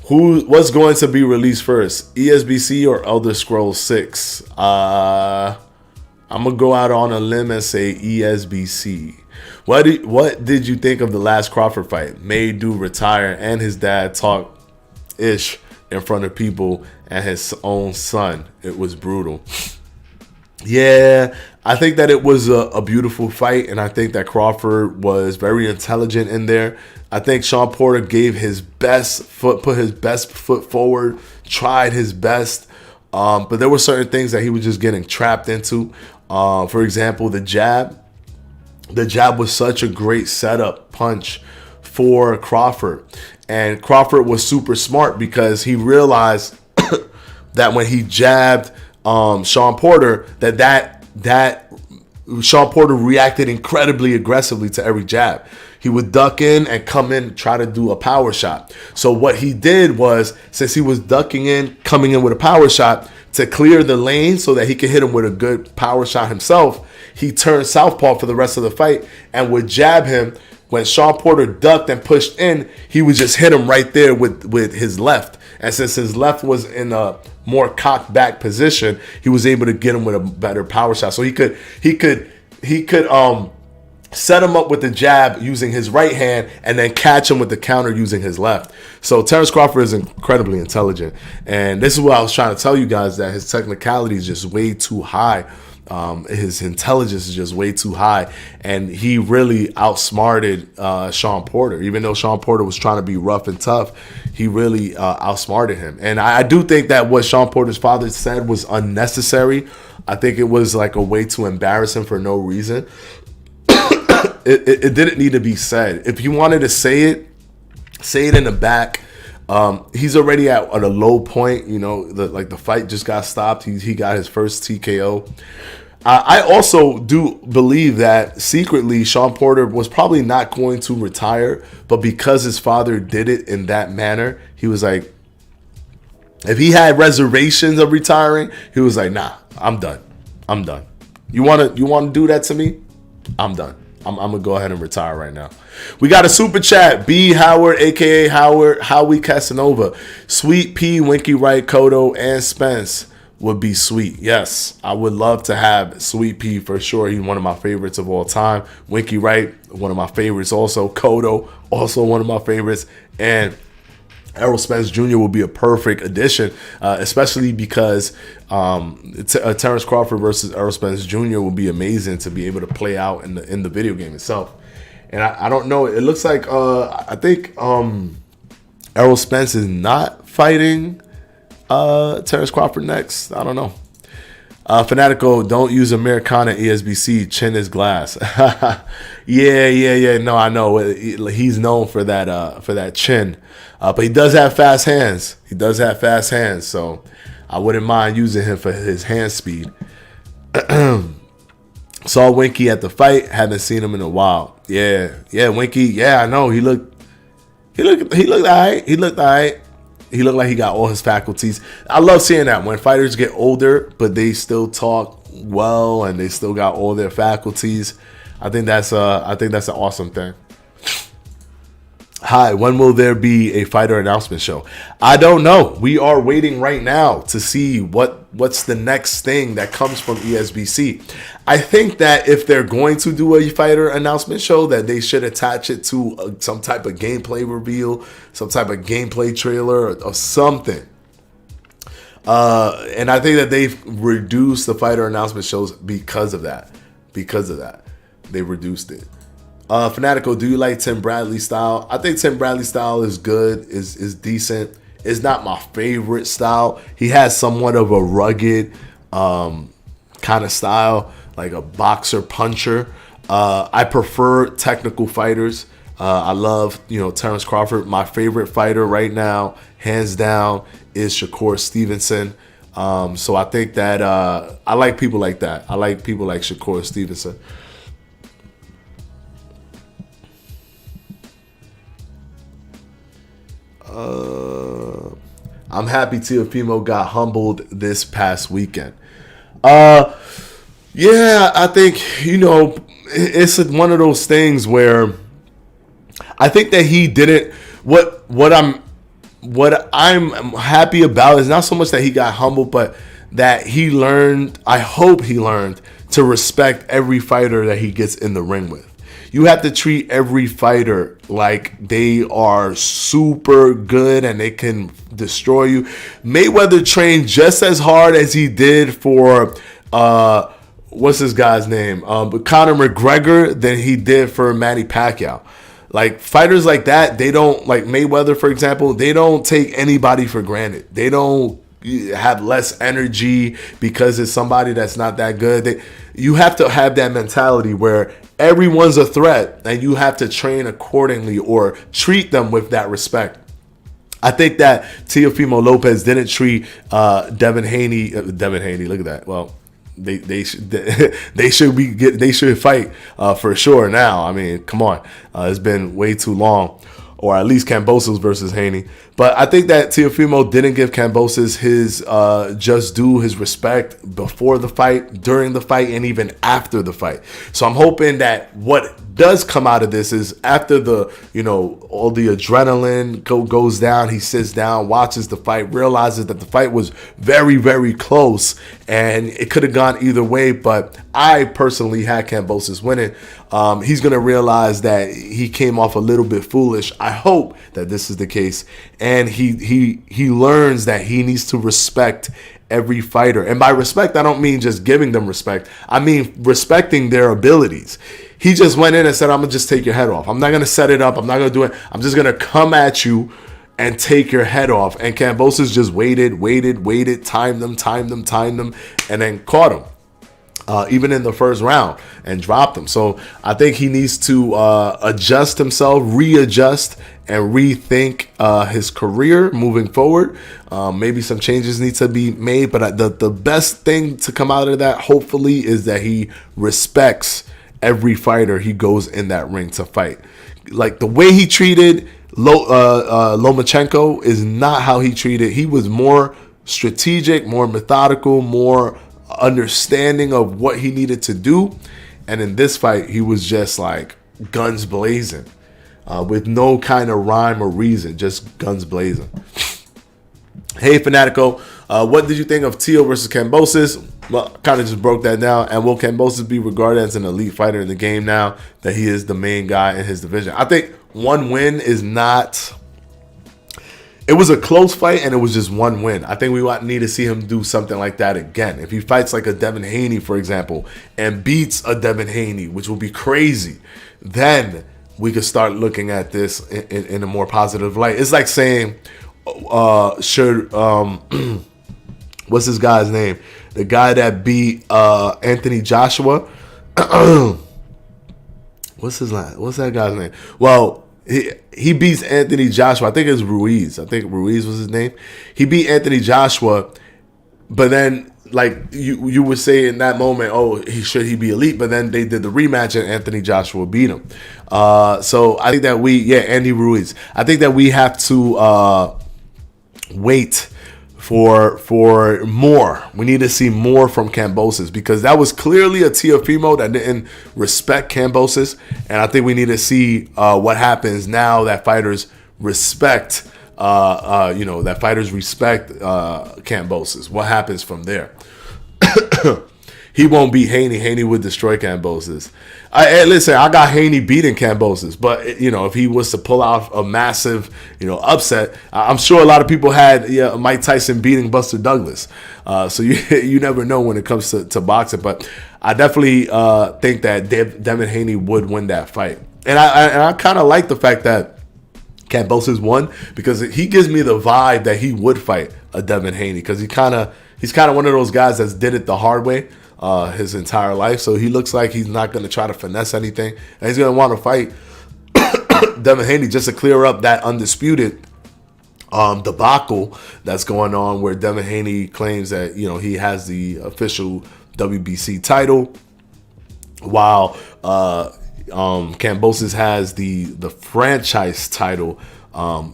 Speaker 1: What's going to be released first, ESBC or Elder Scrolls 6? I'm going to go out on a limb and say ESBC. What did you think of the last Crawford fight? Made dude retire and his dad talk ish in front of people and his own son. It was brutal. Yeah, I think that it was a beautiful fight, and I think that Crawford was very intelligent in there. I think Sean Porter gave his best foot, put his best foot forward, tried his best. But there were certain things that he was just getting trapped into. For example, the jab. The jab was such a great setup punch for Crawford. And Crawford was super smart because he realized that when he jabbed Sean Porter, that Sean Porter reacted incredibly aggressively to every jab. He would duck in and come in, try to do a power shot. So what he did was, since he was ducking in, coming in with a power shot, to clear the lane so that he could hit him with a good power shot himself, he turned southpaw for the rest of the fight and would jab him. When Sean Porter ducked and pushed in, he would just hit him right there with his left. And since his left was in a more cocked back position, he was able to get him with a better power shot. So he could set him up with the jab using his right hand and then catch him with the counter using his left. So Terrence Crawford is incredibly intelligent. And this is what I was trying to tell you guys, that his technicality is just way too high. His intelligence is just way too high. And he really outsmarted Sean Porter. Even though Sean Porter was trying to be rough and tough, he really outsmarted him. And I do think that what Sean Porter's father said was unnecessary. I think it was like a way to embarrass him for no reason. It didn't need to be said. If you wanted to say it in the back. He's already at a low point. You know, the fight just got stopped. He got his first TKO. I also do believe that secretly Sean Porter was probably not going to retire, but because his father did it in that manner, he was like, if he had reservations of retiring, he was like, nah, I'm done. You want to do that to me? I'm done. I'm going to go ahead and retire right now. We got a super chat. B. Howard, a.k.a. Howie Casanova. Sweet P, Winky Wright, Kodo, and Spence would be sweet. Yes, I would love to have Sweet P for sure. He's one of my favorites of all time. Winky Wright, one of my favorites also. Kodo, also one of my favorites. And Errol Spence Jr. will be a perfect addition, especially because Terrence Crawford versus Errol Spence Jr. will be amazing to be able to play out in the video game itself. And I don't know. It looks like I think Errol Spence is not fighting Terrence Crawford next. I don't know. Fanatico, don't use Americana ESBC. Chin is glass. Yeah. No, I know. He's known for that chin. But he does have fast hands. So I wouldn't mind using him for his hand speed. Saw Winky at the fight. Haven't seen him in a while. Yeah, Winky. Yeah, I know. He looked all right. He looked like he got all his faculties. I love seeing that when fighters get older, but they still talk well and they still got all their faculties. I think that's an awesome thing. Hi, when will there be a fighter announcement show? I don't know. We are waiting right now to see what's the next thing that comes from ESBC. I think that if they're going to do a fighter announcement show, that they should attach it to some type of gameplay reveal, some type of gameplay trailer or something. And I think that they've reduced the fighter announcement shows because of that. They reduced it. Fanatico, do you like Tim Bradley's style? I think Tim Bradley's style is good, is decent. It's not my favorite style. He has somewhat of a rugged kind of style, like a boxer puncher. I prefer technical fighters. I love, Terrence Crawford. My favorite fighter right now, hands down, is Shakur Stevenson. So I think that I like people like that. I like people like Shakur Stevenson. I'm happy Teofimo got humbled this past weekend. Yeah, I think, it's one of those things where I think that he didn't. What I'm happy about is not so much that he got humbled, but that he learned. I hope he learned to respect every fighter that he gets in the ring with. You have to treat every fighter like they are super good and they can destroy you. Mayweather trained just as hard as he did for what's this guy's name? Conor McGregor than he did for Manny Pacquiao. Like fighters like that, they don't, like Mayweather, for example, they don't take anybody for granted. They don't have less energy because it's somebody that's not that good. You have to have that mentality where everyone's a threat and you have to train accordingly or treat them with that respect. I think that Teofimo Lopez didn't treat Devin Haney. Look at that. Well, they should fight for sure now. I mean, come on, it's been way too long, or at least Kambosos versus Haney. But I think that Teofimo didn't give Kambosos his just due, his respect before the fight, during the fight, and even after the fight. So I'm hoping that what does come out of this is after the, all the adrenaline goes down, he sits down, watches the fight, realizes that the fight was very, very close and it could have gone either way. But I personally had Kambosos winning. He's going to realize that he came off a little bit foolish. I hope that this is the case. And he learns that he needs to respect every fighter. And by respect, I don't mean just giving them respect. I mean respecting their abilities. He just went in and said, I'm going to just take your head off. I'm not going to set it up. I'm not going to do it. I'm just going to come at you and take your head off. And Kambosos just waited, timed them, and then caught him. Even in the first round, and dropped him. So I think he needs to adjust himself, readjust, and rethink his career moving forward. Maybe some changes need to be made, but the best thing to come out of that, hopefully, is that he respects every fighter he goes in that ring to fight. Like the way he treated Lomachenko is not how he treated. He was more strategic, more methodical, more understanding of what he needed to do. And in this fight, he was just like guns blazing with no kind of rhyme or reason, just guns blazing. Hey, Fanatico, what did you think of Teo versus Kambosos? Well, kind of just broke that down. And will Kambosos be regarded as an elite fighter in the game now that he is the main guy in his division? I think one win is not... It was a close fight, and it was just one win. I think we need to see him do something like that again. If he fights like a Devin Haney, for example, and beats a Devin Haney, which will be crazy, then we could start looking at this in a more positive light. It's like saying, should what's this guy's name? The guy that beat Anthony Joshua. What's that guy's name? Well, he beats Anthony Joshua. I think it's Ruiz. I think Ruiz was his name. He beat Anthony Joshua, but then like you would say in that moment, oh, should he be elite? But then they did the rematch and Anthony Joshua beat him. So I think that Andy Ruiz. I think that we have to wait for more. We need to see more from Kambosos, because that was clearly a Teofimo that didn't respect Kambosos, and I think we need to see what happens now that fighters respect. That fighters respect Kambosos. What happens from there? He won't beat Haney. Haney would destroy Kambosos. Listen, I got Haney beating Kambosos, but if he was to pull out a massive, upset, I'm sure a lot of people had Mike Tyson beating Buster Douglas. So you never know when it comes to boxing, but I definitely think that Devin Haney would win that fight, and I kind of like the fact that Kambosos won, because he gives me the vibe that he would fight a Devin Haney, because he's kind of one of those guys that did it the hard way his entire life. So he looks like he's not going to try to finesse anything, and he's going to want to fight Devin Haney just to clear up that undisputed debacle that's going on, where Devin Haney claims that he has the official WBC title, while Kambosos has the franchise title.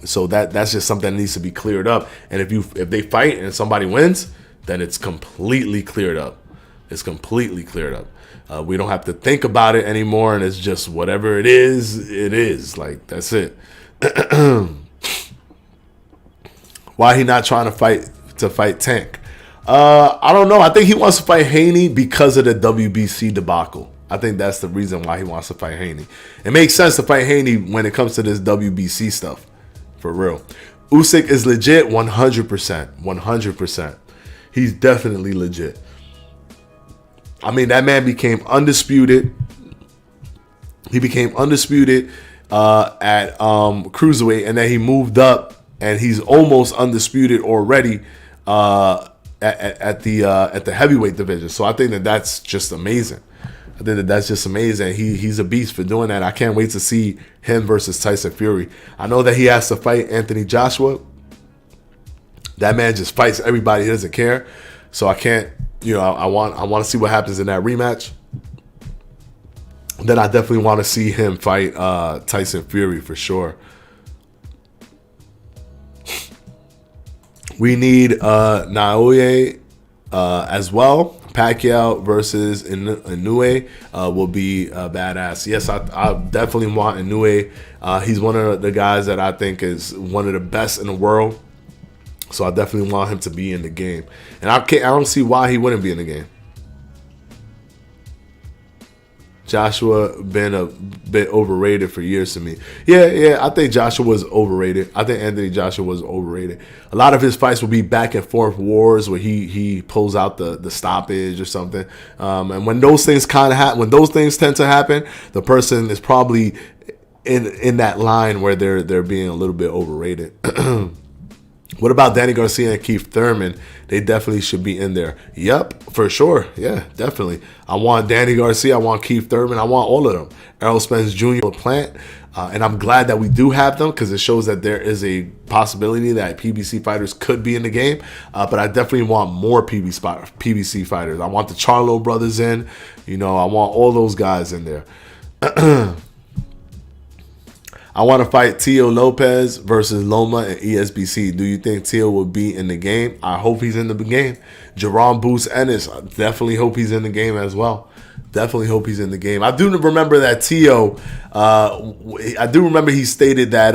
Speaker 1: So that's just something that needs to be cleared up. And if they fight and somebody wins, then it's completely cleared up. It's completely cleared up. We don't have to think about it anymore, and it's just whatever it is, it is. Like, that's it. Why he not trying to fight Tank? I don't know. I think he wants to fight Haney because of the WBC debacle. I think that's the reason why he wants to fight Haney. It makes sense to fight Haney when it comes to this WBC stuff. For real. Usyk is legit 100%. 100%. He's definitely legit. I mean, that man became undisputed. He became undisputed at cruiserweight, and then he moved up, and he's almost undisputed already at the heavyweight division. So I think that that's just amazing. He's a beast for doing that. I can't wait to see him versus Tyson Fury. I know that he has to fight Anthony Joshua. That man just fights everybody. He doesn't care. So I can't, I want to see what happens in that rematch. Then I definitely want to see him fight Tyson Fury for sure. We need Naoya as well. Pacquiao versus Inoue will be badass. Yes, I definitely want Inoue. He's one of the guys that I think is one of the best in the world. So I definitely want him to be in the game. And I don't see why he wouldn't be in the game. Joshua been a bit overrated for years to me. Yeah, I think Joshua was overrated. I think Anthony Joshua was overrated. A lot of his fights will be back and forth wars where he pulls out the stoppage or something. And when those things when those things tend to happen, the person is probably in that line where they're being a little bit overrated. What about Danny Garcia and Keith Thurman? They definitely should be in there. Yep, for sure. Yeah, definitely. I want Danny Garcia. I want Keith Thurman. I want all of them. Errol Spence Jr. Plant. And I'm glad that we do have them, because it shows that there is a possibility that PBC fighters could be in the game. But I definitely want more PBC fighters. I want the Charlo brothers in. I want all those guys in there. I want to fight Tio Lopez versus Loma in ESBC. Do you think Tio will be in the game? I hope he's in the game. Jerome Boots Ennis, I definitely hope he's in the game as well. Definitely hope he's in the game. I do remember that Tio, I do remember he stated that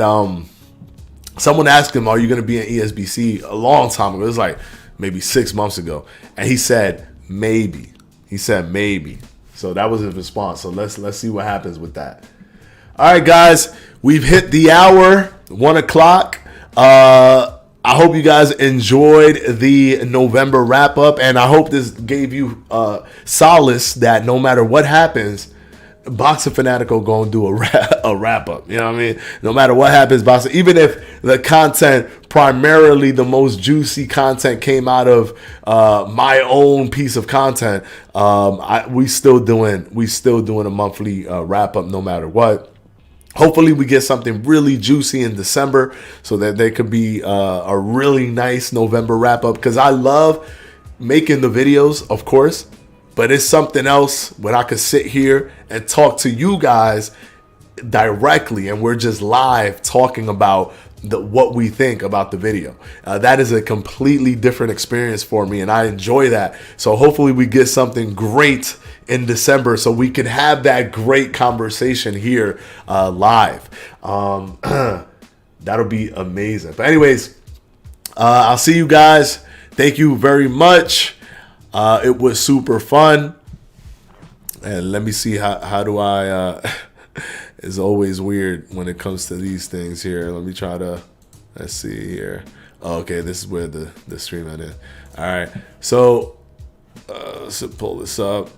Speaker 1: someone asked him, are you going to be in ESBC a long time ago? It was like maybe 6 months ago. And he said, maybe. He said, maybe. So that was his response. So let's see what happens with that. All right, guys, we've hit the hour, 1 o'clock. I hope you guys enjoyed the November wrap-up, and I hope this gave you solace that no matter what happens, Boxing Fanatico gonna do a wrap up. You know what I mean? No matter what happens, Boxing, even if the content, primarily the most juicy content, came out of my own piece of content, we still doing a monthly wrap up no matter what. Hopefully we get something really juicy in December so that there could be a really nice November wrap up, because I love making the videos, of course, but it's something else when I could sit here and talk to you guys directly and we're just live talking about what we think about the video. That is a completely different experience for me, and I enjoy that. So hopefully we get something great in December so we can have that great conversation here live. That'll be amazing. But anyways, I'll see you guys. Thank you very much. It was super fun. And let me see how do I it's always weird when it comes to these things here. Let me try to, let's see here. Oh, okay, this is where the stream is. All right, so let's pull this up.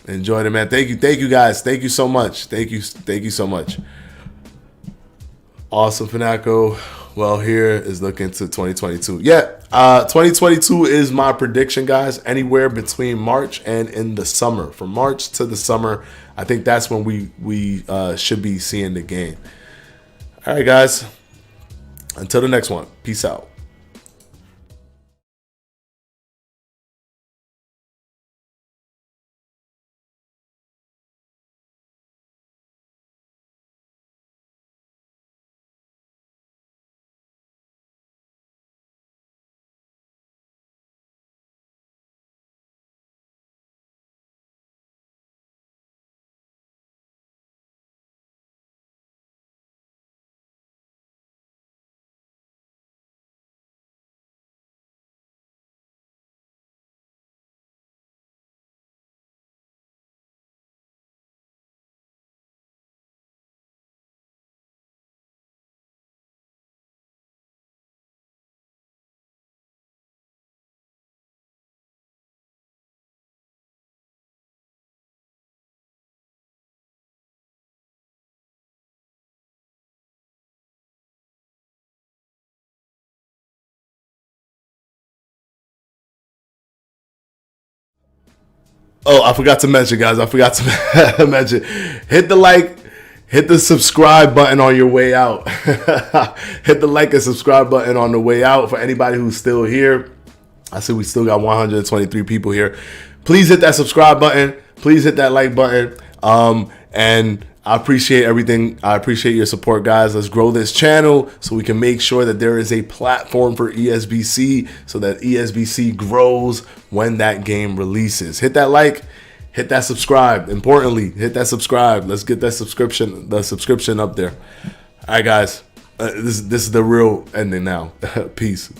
Speaker 1: Enjoyed it, man. Thank you guys. Thank you so much. Thank you so much. Awesome, Fanatico. Well, here is looking to 2022. Yeah, 2022 is my prediction, guys. Anywhere between March and in the summer. From March to the summer, I think that's when we should be seeing the game. All right, guys. Until the next one. Peace out. Oh, I forgot to mention, guys. I forgot to mention. Hit the like, hit the subscribe button on your way out. Hit the like and subscribe button on the way out for anybody who's still here. I see we still got 123 people here. Please hit that subscribe button. Please hit that like button. And I appreciate everything. I appreciate your support, guys. Let's grow this channel so we can make sure that there is a platform for ESBC so that ESBC grows when that game releases. Hit that like, hit that subscribe. Importantly, hit that subscribe. Let's get that subscription up there. All right, guys. This is the real ending now. Peace.